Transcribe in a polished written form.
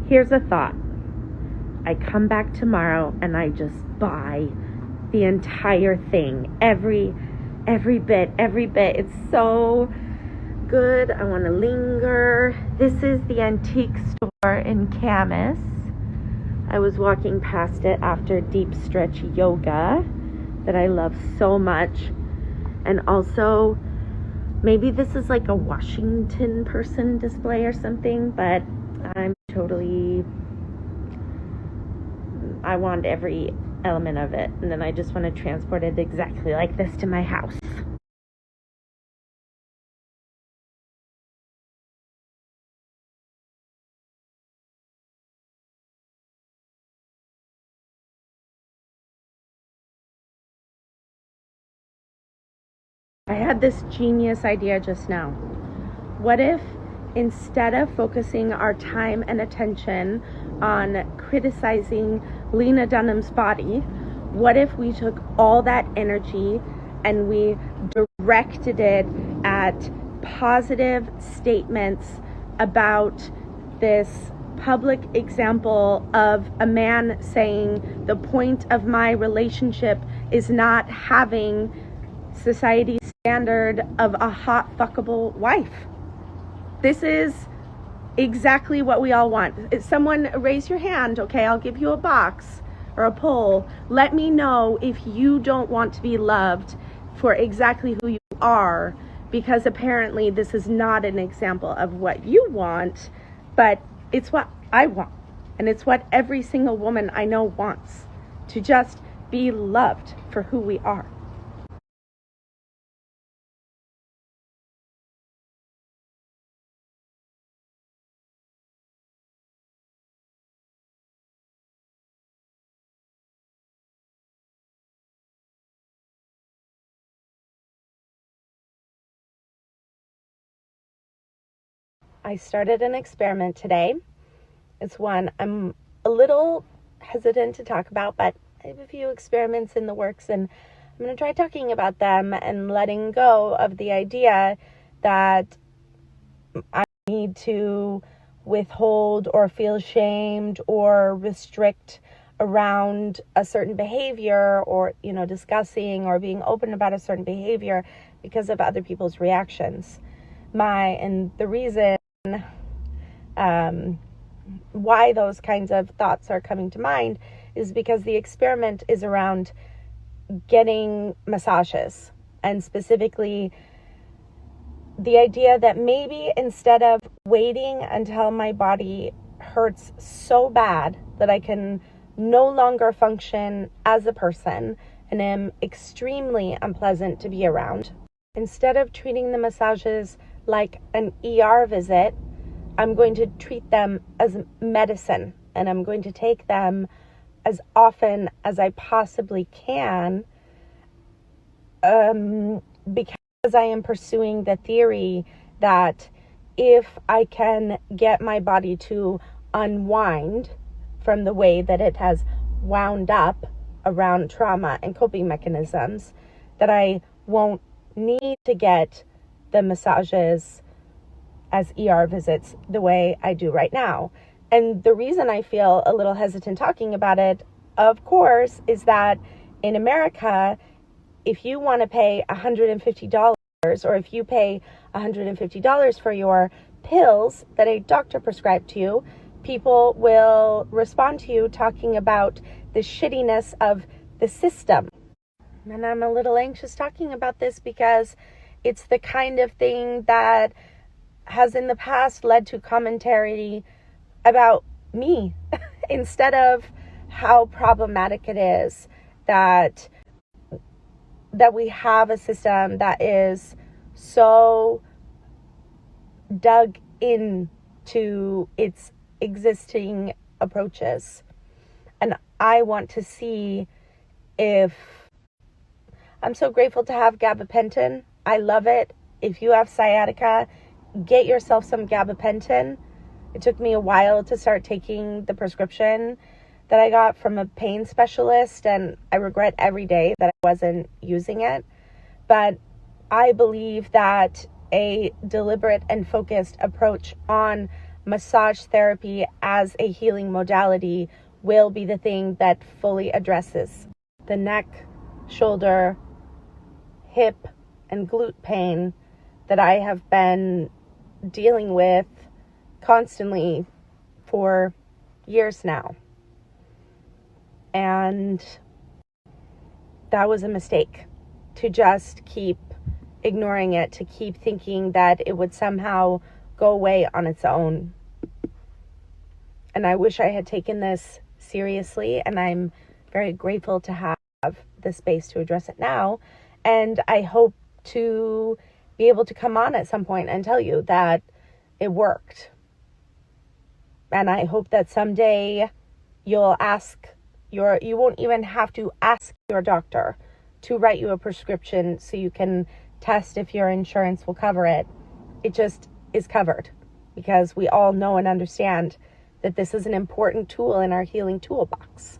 Here's a thought. I come back tomorrow and I just buy the entire thing. Every bit. It's so good. I want to linger. This is the antique store in Camas. I was walking past it after deep stretch yoga that I love so much. And also, maybe this is like a Washington person display or something, but I want every element of it. And then I just want to transport it exactly like this to my house. I had this genius idea just now. What if instead of focusing our time and attention on criticizing Lena Dunham's body, what if we took all that energy and we directed it at positive statements about this public example of a man saying the point of my relationship is not having society's standard of a hot fuckable wife. This is exactly what we all want. If someone raise your hand, okay, I'll give you a box or a poll. Let me know if you don't want to be loved for exactly who you are, because apparently this is not an example of what you want, but it's what I want. And it's what every single woman I know wants, to just be loved for who we are. I started an experiment today. It's one I'm a little hesitant to talk about, but I have a few experiments in the works, and I'm going to try talking about them and letting go of the idea that I need to withhold or feel shamed or restrict around a certain behavior, or, discussing or being open about a certain behavior because of other people's reactions. And the reason why those kinds of thoughts are coming to mind is because the experiment is around getting massages, and specifically the idea that maybe instead of waiting until my body hurts so bad that I can no longer function as a person and am extremely unpleasant to be around, instead of treating the massages like an ER visit, I'm going to treat them as medicine, and I'm going to take them as often as I possibly can, because I am pursuing the theory that if I can get my body to unwind from the way that it has wound up around trauma and coping mechanisms, that I won't need to get the massages as ER visits the way I do right now. And the reason I feel a little hesitant talking about it, of course, is that in America, if you want to pay $150, or if you pay $150 for your pills that a doctor prescribed to you, people will respond to you talking about the shittiness of the system. And I'm a little anxious talking about this because it's the kind of thing that has in the past led to commentary about me instead of how problematic it is that we have a system that is so dug into its existing approaches. And I want to see if I'm so grateful to have gabapentin. I love it. If you have sciatica, get yourself some gabapentin. It took me a while to start taking the prescription that I got from a pain specialist, and I regret every day that I wasn't using it. But I believe that a deliberate and focused approach on massage therapy as a healing modality will be the thing that fully addresses the neck, shoulder, hip, and glute pain that I have been dealing with constantly for years now. And that was a mistake, to just keep ignoring it, to keep thinking that it would somehow go away on its own. And I wish I had taken this seriously, and I'm very grateful to have the space to address it now. And I hope to be able to come on at some point and tell you that it worked. And I hope that someday you'll you won't even have to ask your doctor to write you a prescription so you can test if your insurance will cover it. It just is covered, because we all know and understand that this is an important tool in our healing toolbox.